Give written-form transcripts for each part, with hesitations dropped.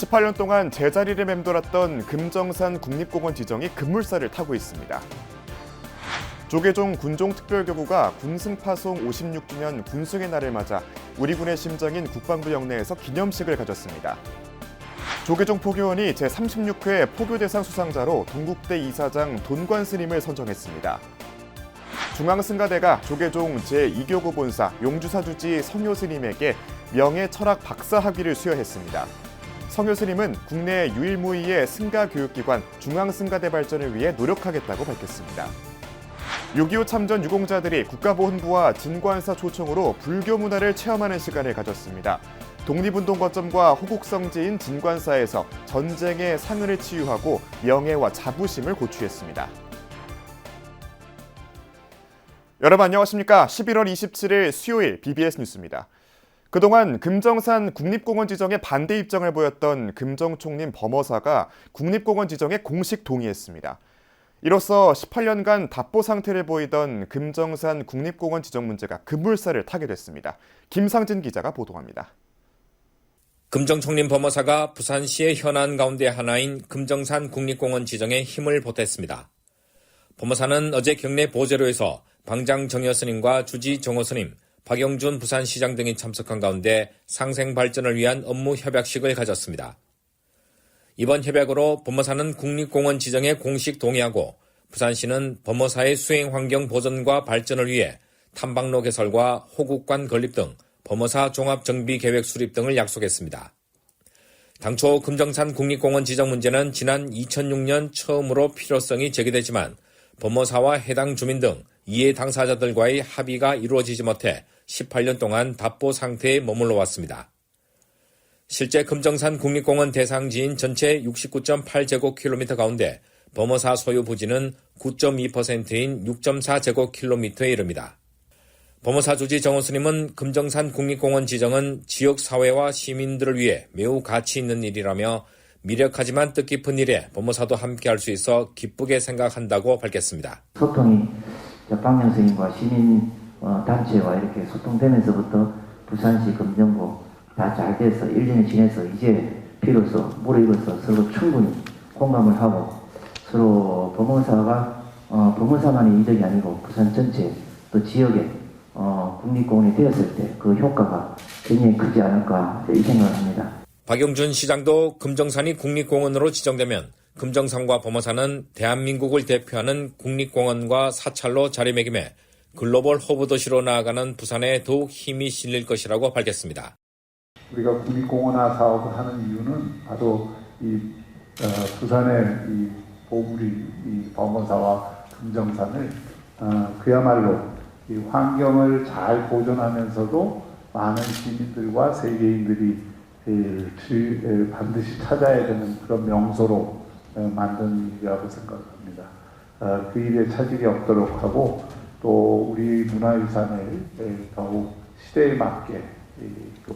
18년 동안 제자리를 맴돌았던 금정산 국립공원 지정이 급물살을 타고 있습니다. 조계종 군종특별교구가 군승파송 56주년 군승의 날을 맞아 우리 군의 심장인 국방부 영내에서 기념식을 가졌습니다. 조계종 포교원이 제36회 포교대상 수상자로 동국대 이사장 돈관 스님을 선정했습니다. 중앙승가대가 조계종 제2교구 본사 용주사주지 성효 스님에게 명예철학 박사 학위를 수여했습니다. 성효 스님은 국내 유일무이의 승가교육기관 중앙승가대 발전을 위해 노력하겠다고 밝혔습니다. 6.25 참전 유공자들이 국가보훈부와 진관사 초청으로 불교 문화를 체험하는 시간을 가졌습니다. 독립운동 거점과 호국성지인 진관사에서 전쟁의 상흔을 치유하고 명예와 자부심을 고취했습니다. 여러분 안녕하십니까? 11월 27일 수요일 BBS 뉴스입니다. 그동안 금정산 국립공원 지정에 반대 입장을 보였던 금정총림 범어사가 국립공원 지정에 공식 동의했습니다. 이로써 18년간 답보 상태를 보이던 금정산 국립공원 지정 문제가 급물살을 타게 됐습니다. 김상진 기자가 보도합니다. 금정총림 범어사가 부산시의 현안 가운데 하나인 금정산 국립공원 지정에 힘을 보탰습니다. 범어사는 어제 경내 보제로에서 방장 정여 스님과 주지 정호 스님, 박영준 부산시장 등이 참석한 가운데 상생 발전을 위한 업무 협약식을 가졌습니다. 이번 협약으로 범어사는 국립공원 지정에 공식 동의하고 부산시는 범어사의 수행 환경 보전과 발전을 위해 탐방로 개설과 호국관 건립 등 범어사 종합정비계획 수립 등을 약속했습니다. 당초 금정산 국립공원 지정 문제는 지난 2006년 처음으로 필요성이 제기되지만 범어사와 해당 주민 등 이해 당사자들과의 합의가 이루어지지 못해 18년 동안 답보 상태에 머물러 왔습니다. 실제 금정산 국립공원 대상지인 전체 69.8제곱킬로미터 가운데 범어사 소유 부지는 9.2%인 6.4제곱킬로미터에 이릅니다. 범어사 주지 정호 스님은 금정산 국립공원 지정은 지역사회와 시민들을 위해 매우 가치 있는 일이라며 미력하지만 뜻깊은 일에 범어사도 함께할 수 있어 기쁘게 생각한다고 밝혔습니다. 소통이 박영 스님과 시민 단체와 이렇게 소통되면서부터 부산시 금정구 다 잘 돼서 1년이 지나서 이제 비로소 무르익어서 서로 충분히 공감을 하고 서로 범어사만의 이득이 아니고 부산 전체 또 지역에 국립공원이 되었을 때 그 효과가 굉장히 크지 않을까 이 생각을 합니다. 박영준 시장도 금정산이 국립공원으로 지정되면 금정산과 범어사는 대한민국을 대표하는 국립공원과 사찰로 자리매김해 글로벌 허브 도시로 나아가는 부산에 더욱 힘이 실릴 것이라고 밝혔습니다. 우리가 국립공원화 사업을 하는 이유는 바로 부산의 이 보물이 이 범어사와 금정산을 그야말로 이 환경을 잘 보존하면서도 많은 시민들과 세계인들이 반드시 찾아야 되는 그런 명소로 만든 일이라고 생각합니다. 그 일에 차질이 없도록 하고 또 우리 문화유산을 더욱 시대에 맞게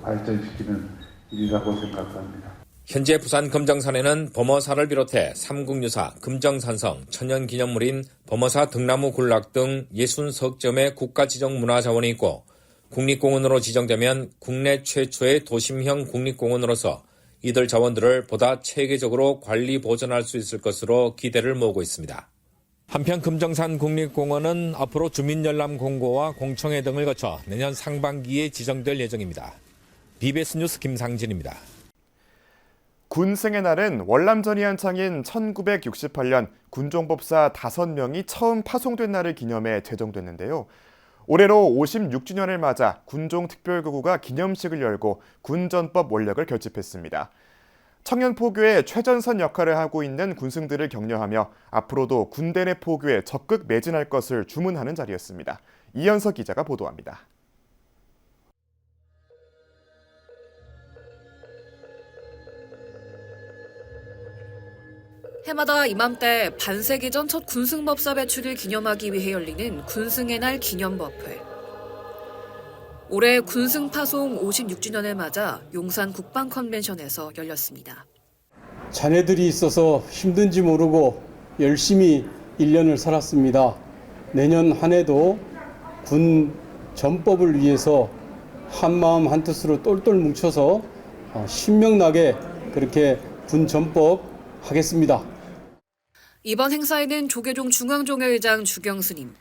발전시키는 일이라고 생각합니다. 현재 부산 금정산에는 범어사를 비롯해 삼국유사, 금정산성, 천연기념물인 범어사 등나무 군락 등 60석점의 국가지정 문화자원이 있고 국립공원으로 지정되면 국내 최초의 도심형 국립공원으로서 이들 자원들을 보다 체계적으로 관리 보존할 수 있을 것으로 기대를 모으고 있습니다. 한편 금정산 국립공원은 앞으로 주민열람 공고와 공청회 등을 거쳐 내년 상반기에 지정될 예정입니다. BBS 뉴스 김상진입니다. 군승의 날은 월남전이 한창인 1968년 군종법사 5명이 처음 파송된 날을 기념해 제정됐는데요. 올해로 56주년을 맞아 군종특별교구가 기념식을 열고 군전법 원력을 결집했습니다. 청년 포교의 최전선 역할을 하고 있는 군승들을 격려하며 앞으로도 군대 내 포교에 적극 매진할 것을 주문하는 자리였습니다. 이현석 기자가 보도합니다. 해마다 이맘때 반세기 전 첫 군승법사 배출을 기념하기 위해 열리는 군승의 날 기념법회. 올해 군승 파송 56주년을 맞아 용산 국방컨벤션에서 열렸습니다. 자네들이 있어서 힘든지 모르고 열심히 1년을 살았습니다. 내년 한 해도 군 전법을 위해서 한마음 한뜻으로 똘똘 뭉쳐서 신명나게 그렇게 군전법 하겠습니다. 이번 행사에는 조계종 중앙종회의장 주경스님,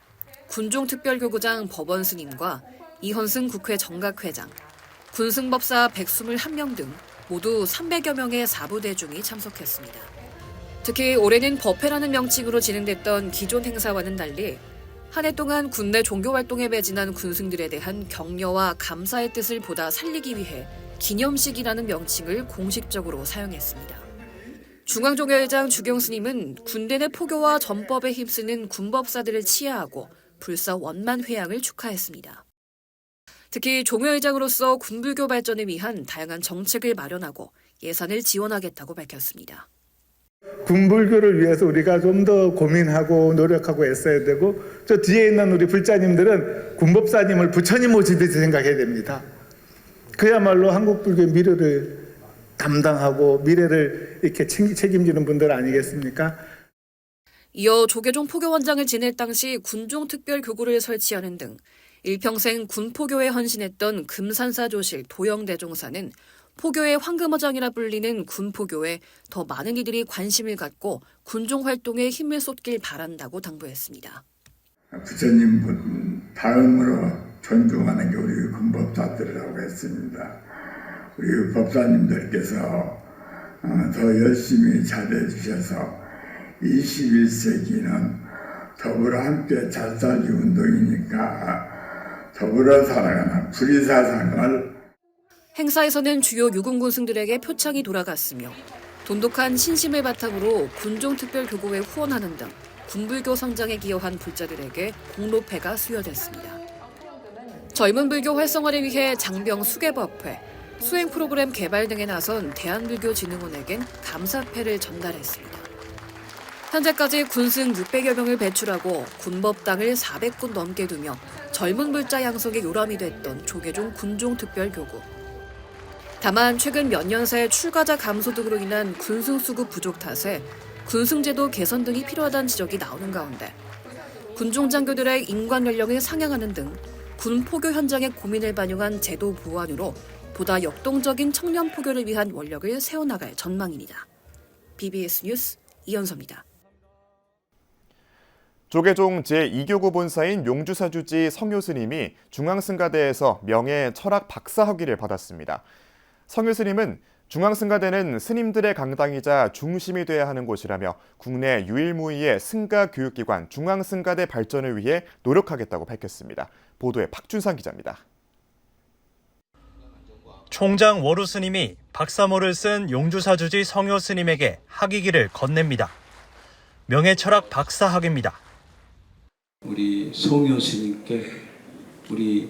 군종특별교구장 법원스님과 이헌승 국회 정각회장, 군승법사 121명 등 모두 300여 명의 사부대중이 참석했습니다. 특히 올해는 법회라는 명칭으로 진행됐던 기존 행사와는 달리 한 해 동안 군내 종교활동에 매진한 군승들에 대한 격려와 감사의 뜻을 보다 살리기 위해 기념식이라는 명칭을 공식적으로 사용했습니다. 중앙종회의장 주경스님은 군대 내 포교와 전법에 힘쓰는 군법사들을 치하하고 불사 원만회양을 축하했습니다. 특히 종회의장으로서 군불교 발전을 위한 다양한 정책을 마련하고 예산을 지원하겠다고 밝혔습니다. 군불교를 위해서 우리가 좀 더 고민하고 노력하고 애써야 되고, 저 뒤에 있는 우리 불자님들은 군법사님을 부처님 모시듯이 생각해야 됩니다. 그야말로 한국 불교의 미래를 담당하고 미래를 이렇게 책임지는 분들 아니겠습니까? 이어 조계종 포교원장을 지낼 당시 군종특별교구를 설치하는 등 일평생 군포교에 헌신했던 금산사 조실 도영대종사는 포교의 황금어장이라 불리는 군포교에 더 많은 이들이 관심을 갖고 군종활동에 힘을 쏟길 바란다고 당부했습니다. 부처님 분 다음으로 존중하는 게 우리 군법사들이라고 했습니다. 우리 법사님들께서 더 열심히 잘해 주셔서 21세기는 더불어 함께 잘 살기 운동이니까 더불어 살아가는 불의사상을. 행사에서는 주요 유군군승들에게 표창이 돌아갔으며 돈독한 신심을 바탕으로 군종특별교구에 후원하는 등 군불교 성장에 기여한 불자들에게 공로패가 수여됐습니다. 젊은 불교 활성화를 위해 장병 수계법회, 수행 프로그램 개발 등에 나선 대한불교진흥원에겐 감사패를 전달했습니다. 현재까지 군승 600여 명을 배출하고 군법당을 400군 넘게 두며 젊은 불자 양성에 요람이 됐던 조계종 군종특별교구. 다만 최근 몇 년 새 출가자 감소 등으로 인한 군승 수급 부족 탓에 군승제도 개선 등이 필요하다는 지적이 나오는 가운데 군종장교들의 인관 연령을 상향하는 등 군 포교 현장의 고민을 반영한 제도 보완으로 보다 역동적인 청년 포교를 위한 원력을 세워나갈 전망입니다. BBS 뉴스 이현서입니다. 조계종 제2교구 본사인 용주사주지 성효스님이 중앙승가대에서 명예 철학 박사학위를 받았습니다. 성효스님은 중앙승가대는 스님들의 강당이자 중심이 돼야 하는 곳이라며 국내 유일무이의 승가 교육기관 중앙승가대 발전을 위해 노력하겠다고 밝혔습니다. 보도에 박준상 기자입니다. 총장 워루 스님이 박사모를 쓴 용주사주지 성효 스님에게 학위기를 건넵니다. 명예철학 박사학위입니다. 우리 성효 스님께 우리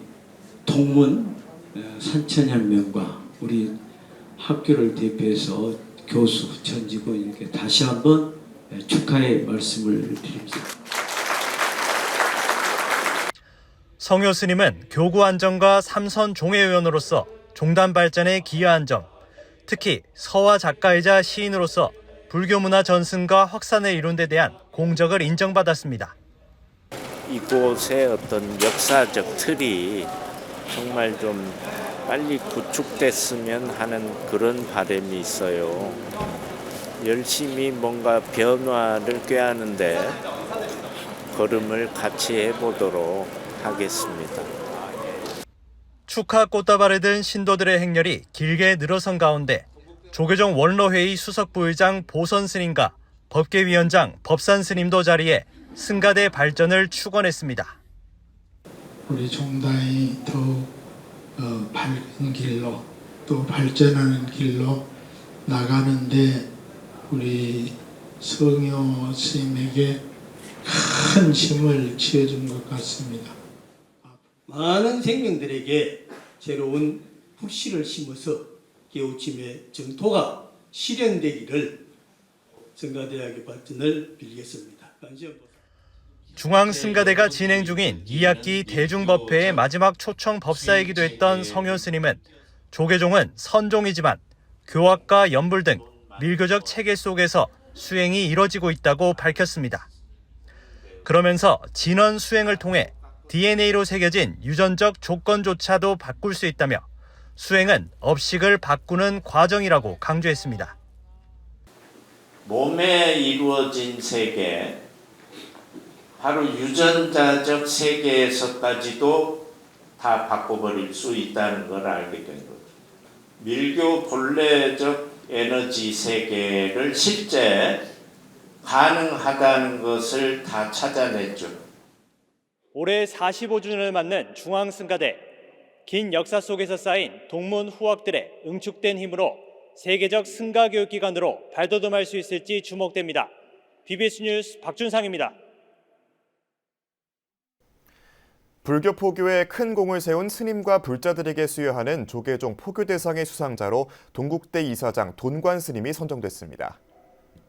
동문 3,000여 명과 우리 학교를 대표해서 교수, 전직원 이렇게 다시 한번 축하의 말씀을 드립니다. 성효 스님은 교구 안정과 삼선 종회의원으로서 종단 발전에 기여한 점, 특히 서화 작가이자 시인으로서 불교 문화 전승과 확산을 이룬 데 대한 공적을 인정받았습니다. 이곳의 어떤 역사적 틀이 정말 좀 빨리 구축됐으면 하는 그런 바람이 있어요. 열심히 뭔가 변화를 꾀하는데 걸음을 같이 해보도록 하겠습니다. 축하 꽃다발을 든 신도들의 행렬이 길게 늘어선 가운데 조계종 원로회의 수석부의장 보선 스님과 법계위원장 법산 스님도 자리에 승가대 발전을 축원했습니다. 우리 종단이 더욱 밝은 길로 또 발전하는 길로 나가는데 우리 성효 스님에게 큰 힘을 지어준 것 같습니다. 많은 생명들에게 새로운 불씨를 심어서 깨우침의 정토가 실현되기를 성가대학의 발전을 빌겠습니다. 중앙승가대가 진행 중인 2학기 대중법회의 마지막 초청 법사이기도 했던 성효 스님은 조계종은 선종이지만 교학과 연불 등 밀교적 체계 속에서 수행이 이뤄지고 있다고 밝혔습니다. 그러면서 진원 수행을 통해 DNA로 새겨진 유전적 조건조차도 바꿀 수 있다며 수행은 업식을 바꾸는 과정이라고 강조했습니다. 몸에 이루어진 세계, 바로 유전자적 세계에서까지도 다 바꿔버릴 수 있다는 걸 알게 된 거죠. 밀교 본래적 에너지 세계를 실제 가능하다는 것을 다 찾아냈죠. 올해 45주년을 맞는 중앙승가대, 긴 역사 속에서 쌓인 동문 후학들의 응축된 힘으로 세계적 승가 교육기관으로 발돋움할 수 있을지 주목됩니다. BBS 뉴스 박준상입니다. 불교 포교에 큰 공을 세운 스님과 불자들에게 수여하는 조계종 포교대상의 수상자로 동국대 이사장 돈관 스님이 선정됐습니다.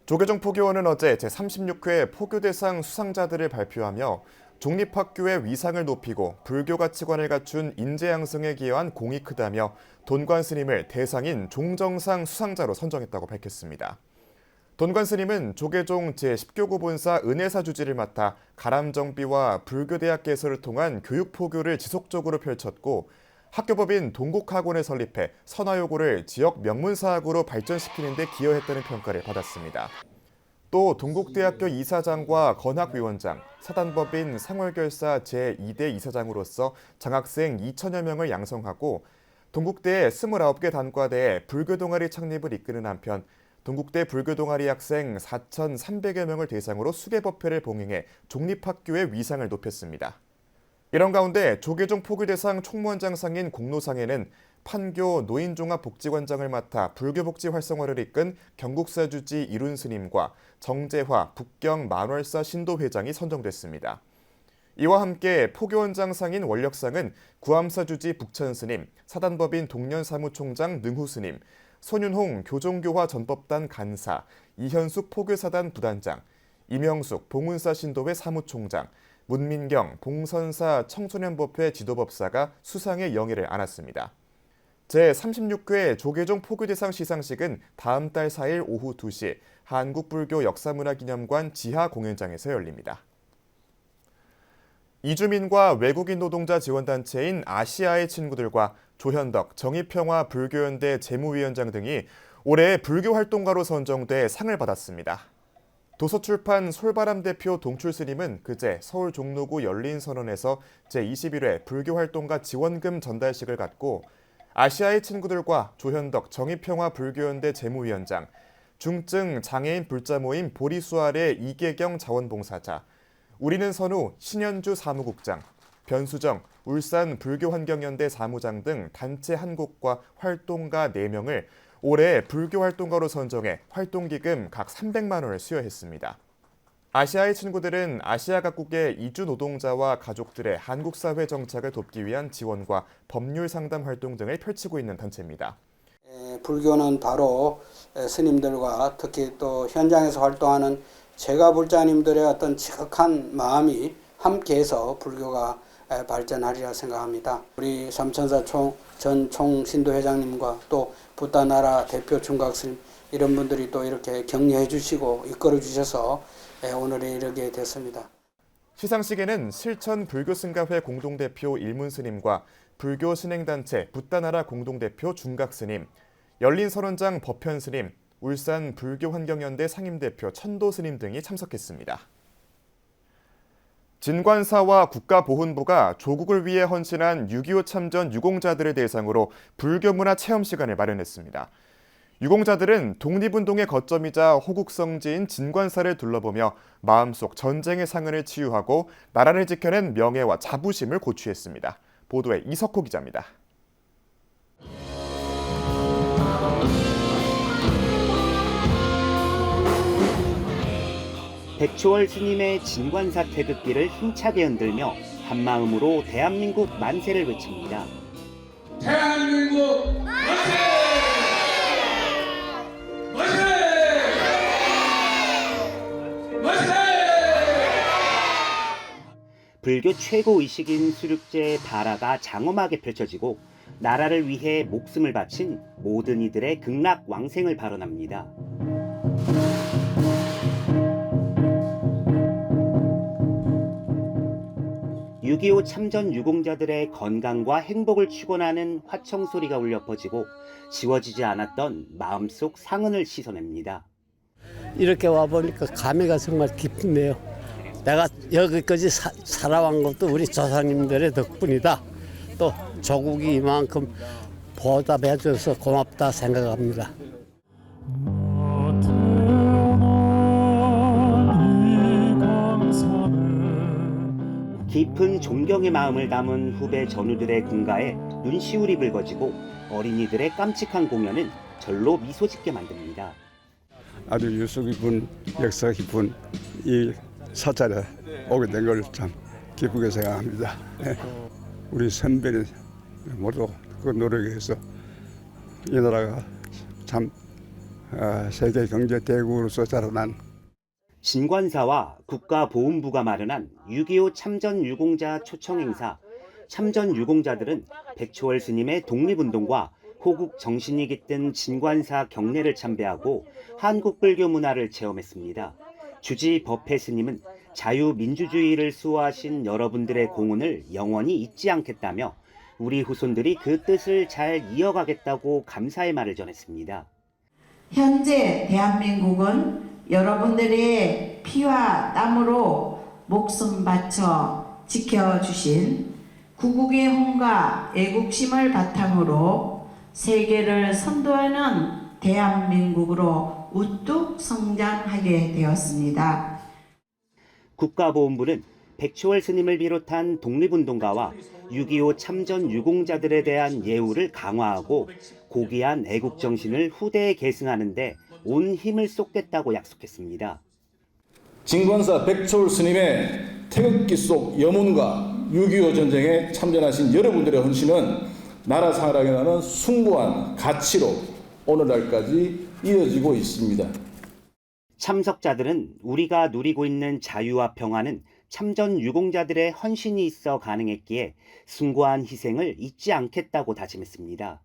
조계종 포교원은 어제 제36회 포교대상 수상자들을 발표하며 종립학교의 위상을 높이고 불교 가치관을 갖춘 인재 양성에 기여한 공이 크다며 돈관 스님을 대상인 종정상 수상자로 선정했다고 밝혔습니다. 돈관 스님은 조계종 제10교구 본사 은혜사 주지를 맡아 가람정비와 불교대학 개설을 통한 교육 포교를 지속적으로 펼쳤고 학교법인 동국학원을 설립해 선화요고를 지역 명문사학으로 발전시키는 데 기여했다는 평가를 받았습니다. 또 동국대학교 이사장과 건학위원장, 사단법인 상월결사 제2대 이사장으로서 장학생 2천여 명을 양성하고 동국대의 29개 단과대에 불교동아리 창립을 이끄는 한편 동국대 불교동아리 학생 4,300여 명을 대상으로 수계법회를 봉행해 종립학교의 위상을 높였습니다. 이런 가운데 조계종 포교대상 총무원장상인 공로상에는 판교 노인종합복지관장을 맡아 불교복지 활성화를 이끈 경국사주지 이룬스님과 정재화 북경 만월사 신도회장이 선정됐습니다. 이와 함께 포교원장상인 원력상은 구암사주지 북천스님, 사단법인 동년사무총장 능후스님, 손윤홍 교종교화 전법단 간사, 이현숙 포교사단 부단장, 이명숙 봉운사 신도회 사무총장, 문민경 봉선사 청소년법회 지도법사가 수상의 영예를 안았습니다. 제36회 조계종 포교대상 시상식은 다음 달 4일 오후 2시 한국불교역사문화기념관 지하 공연장에서 열립니다. 이주민과 외국인 노동자 지원단체인 아시아의 친구들과 조현덕 정의평화 불교연대 재무위원장 등이 올해 불교활동가로 선정돼 상을 받았습니다. 도서출판 솔바람 대표 동출스님은 그제 서울 종로구 열린선언에서 제21회 불교활동가 지원금 전달식을 갖고 아시아의 친구들과 조현덕 정의평화 불교연대 재무위원장, 중증 장애인 불자 모임 보리수아래 이계경 자원봉사자, 우리는 선우 신현주 사무국장, 변수정 울산 불교환경연대 사무장 등 단체 한 곳과 활동가 4명을 올해 불교활동가로 선정해 활동기금 각 300만 원을 수여했습니다. 아시아의 친구들은 아시아 각국의 이주 노동자와 가족들의 한국 사회 정착을 돕기 위한 지원과 법률 상담 활동 등을 펼치고 있는 단체입니다. 불교는 바로 스님들과 특히 또 현장에서 활동하는 제가 불자님들의 어떤 지극한 마음이 함께해서 불교가 발전하리라 생각합니다. 우리 삼천사 전 총신도회장님과 또 붓다나라 대표 중각스님 이런 분들이 또 이렇게 격려해 주시고 이끌어 주셔서 오늘에 이르게 됐습니다. 시상식에는 실천 불교승가회 공동대표 일문스님과 불교신행단체 붓다나라 공동대표 중각스님, 열린선원장 법현스님, 울산 불교환경연대 상임대표 천도스님 등이 참석했습니다. 진관사와 국가보훈부가 조국을 위해 헌신한 6.25 참전 유공자들을 대상으로 불교문화 체험 시간을 마련했습니다. 유공자들은 독립운동의 거점이자 호국성지인 진관사를 둘러보며 마음속 전쟁의 상흔을 치유하고 나라를 지켜낸 명예와 자부심을 고취했습니다. 보도에 이석호 기자입니다. 백초월 스님의 진관사 태극기를 힘차게 흔들며 한마음으로 대한민국 만세를 외칩니다. 대한민국 만세! 만세! 만세! 불교 최고 의식인 수륙제의 발화가 장엄하게 펼쳐지고 나라를 위해 목숨을 바친 모든 이들의 극락 왕생을 발언합니다. (6.25) 참전 유공자들의 건강과 행복을 축원하는 화청소리가 울려 퍼지고 지워지지 않았던 마음속 상흔을 씻어냅니다. 이렇게 와보니까 감회가 정말 깊네요. 내가 여기까지 살아온 것도 우리 조상님들의 덕분이다. 또 조국이 이만큼 보답해줘서 고맙다 생각합니다. 깊은 존경의 마음을 담은 후배 전우들의 군가에 눈시울이 붉어지고 어린이들의 깜찍한 공연은 절로 미소 짓게 만듭니다. 아주 유서 깊은 역사 깊은 이 사찰에 오게 된 걸 참 기쁘게 생각합니다. 우리 선배들 모두 그 노력해서 이 나라가 참 세계 경제 대국으로서 자라난 진관사와 국가보훈부가 마련한 6.25 참전 유공자 초청 행사. 참전 유공자들은 백초월 스님의 독립운동과 호국 정신이 깃든 진관사 경례를 참배하고 한국 불교 문화를 체험했습니다. 주지 법회 스님은 자유민주주의를 수호하신 여러분들의 공헌을 영원히 잊지 않겠다며 우리 후손들이 그 뜻을 잘 이어가겠다고 감사의 말을 전했습니다. 현재 대한민국은 여러분들의 피와 땀으로 목숨 바쳐 지켜주신 구국의 홍과 애국심을 바탕으로 세계를 선도하는 대한민국으로 우뚝 성장하게 되었습니다. 국가보훈부는 백초월 스님을 비롯한 독립운동가와 6.25 참전 유공자들에 대한 예우를 강화하고 고귀한 애국정신을 후대에 계승하는 데 온 힘을 쏟겠다고 약속했습니다. 진관사 백초월 스님의 태극기 속 염원과 6.25 전쟁에 참전하신 여러분들의 헌신은 나라 사랑에 나는 숭고한 가치로 오늘날까지 이어지고 있습니다. 참석자들은 우리가 누리고 있는 자유와 평화는 참전 유공자들의 헌신이 있어 가능했기에 숭고한 희생을 잊지 않겠다고 다짐했습니다.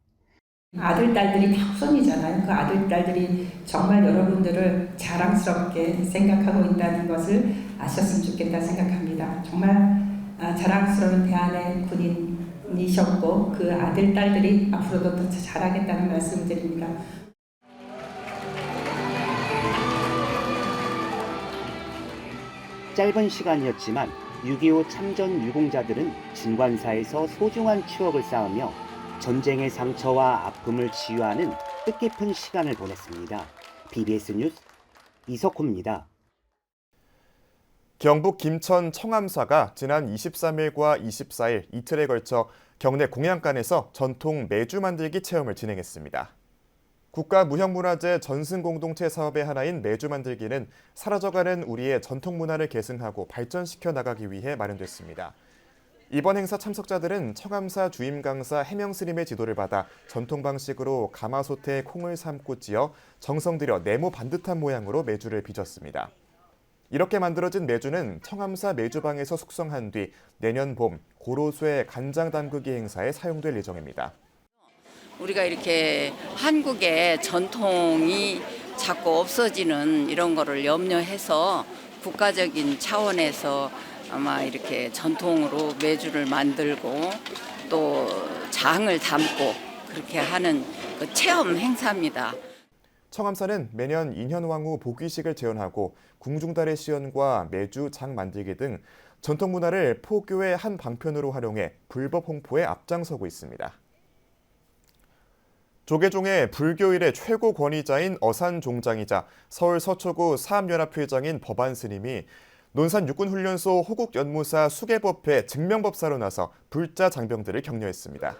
아들, 딸들이 다 후손이잖아요. 그 아들, 딸들이 정말 여러분들을 자랑스럽게 생각하고 있다는 것을 아셨으면 좋겠다 생각합니다. 정말 자랑스러운 대한의 군인이셨고 그 아들, 딸들이 앞으로도 더 잘하겠다는 말씀을 드립니다. 짧은 시간이었지만 6.25 참전 유공자들은 진관사에서 소중한 추억을 쌓으며 전쟁의 상처와 아픔을 치유하는 뜻깊은 시간을 보냈습니다. BBS 뉴스 이석호입니다. 경북 김천 청암사가 지난 23일과 24일 이틀에 걸쳐 경내 공양간에서 전통 매주 만들기 체험을 진행했습니다. 국가무형문화재 전승공동체 사업의 하나인 매주 만들기는 사라져가는 우리의 전통 문화를 계승하고 발전시켜 나가기 위해 마련됐습니다. 이번 행사 참석자들은 청암사 주임 강사 해명 스님의 지도를 받아 전통 방식으로 가마솥에 콩을 삶고 찌어 정성 들여 네모 반듯한 모양으로 매주를 빚었습니다. 이렇게 만들어진 매주는 청암사 매주방에서 숙성한 뒤 내년 봄 고로쇠 간장 담그기 행사에 사용될 예정입니다. 우리가 이렇게 한국의 전통이 자꾸 없어지는 이런 거를 염려해서 국가적인 차원에서 아마 이렇게 전통으로 매주를 만들고 또 장을 담고 그렇게 하는 그 체험 행사입니다. 청암사는 매년 인현왕후 복위식을 재현하고 궁중달의 시연과 매주 장 만들기 등 전통 문화를 포교의 한 방편으로 활용해 불법 홍보에 앞장서고 있습니다. 조계종의 불교일의 최고 권위자인 어산종장이자 서울 서초구 사암연합회장인 법안 스님이 논산 육군훈련소 호국연무사 수계법회 증명법사로 나서 불자 장병들을 격려했습니다.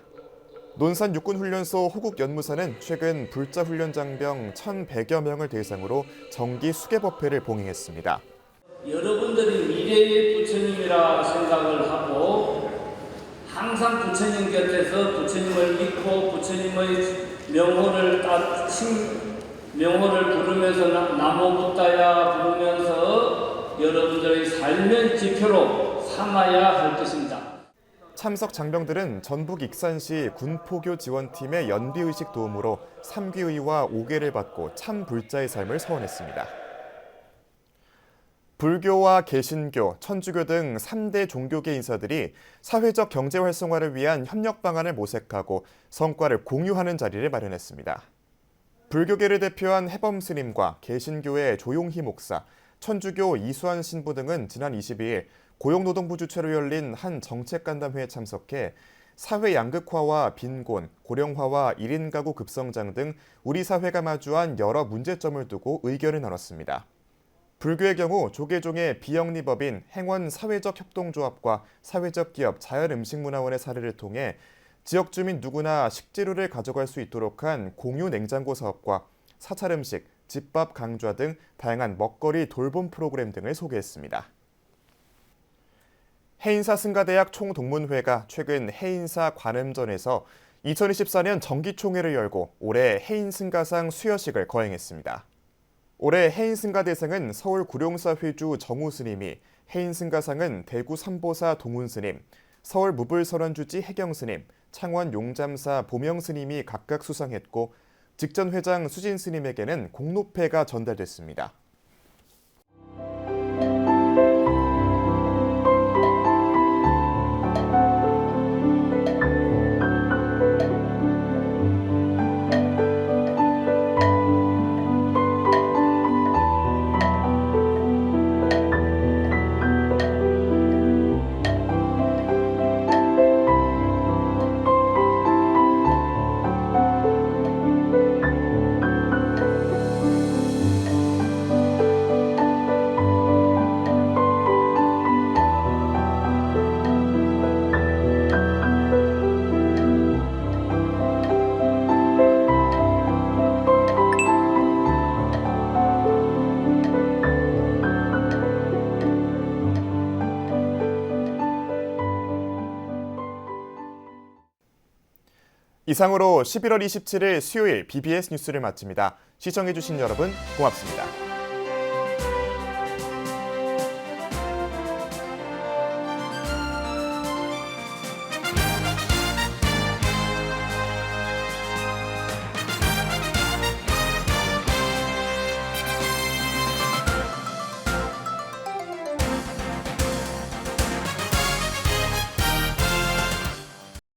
논산 육군훈련소 호국연무사는 최근 불자 훈련 장병 1,100여 명을 대상으로 정기 수계법회를 봉행했습니다. 여러분들이 미래의 부처님이라 생각을 하고 항상 부처님 곁에서 부처님을 믿고 부처님의 명호를 부르면서 나모부타야 부르면서 여러분들의 삶의 지표로 삼아야 할 것입니다. 참석 장병들은 전북 익산시 군포교 지원팀의 연비의식 도움으로 3귀의와 5계를 받고 참 불자의 삶을 서원했습니다. 불교와 개신교, 천주교 등 3대 종교계 인사들이 사회적 경제 활성화를 위한 협력 방안을 모색하고 성과를 공유하는 자리를 마련했습니다. 불교계를 대표한 해범 스님과 개신교의 조용희 목사, 천주교 이수환 신부 등은 지난 22일 고용노동부 주최로 열린 한 정책간담회에 참석해 사회 양극화와 빈곤, 고령화와 1인 가구 급성장 등 우리 사회가 마주한 여러 문제점을 두고 의견을 나눴습니다. 불교의 경우 조계종의 비영리법인 행원 사회적 협동조합과 사회적 기업 자연음식문화원의 사례를 통해 지역 주민 누구나 식재료를 가져갈 수 있도록 한 공유 냉장고 사업과 사찰 음식, 집밥 강좌 등 다양한 먹거리 돌봄 프로그램 등을 소개했습니다. 해인사 승가대학 총동문회가 최근 해인사 관음전에서 2024년 정기총회를 열고 올해 해인승가상 수여식을 거행했습니다. 올해 해인승가대상은 서울 구룡사 회주 정우 스님이, 해인승가상은 대구 삼보사 동훈 스님, 서울 무불선원주지 해경 스님, 창원 용잠사 보명 스님이 각각 수상했고 직전 회장 수진 스님에게는 공로패가 전달됐습니다. 이상으로 11월 27일 수요일 BBS 뉴스를 마칩니다. 시청해주신 여러분 고맙습니다.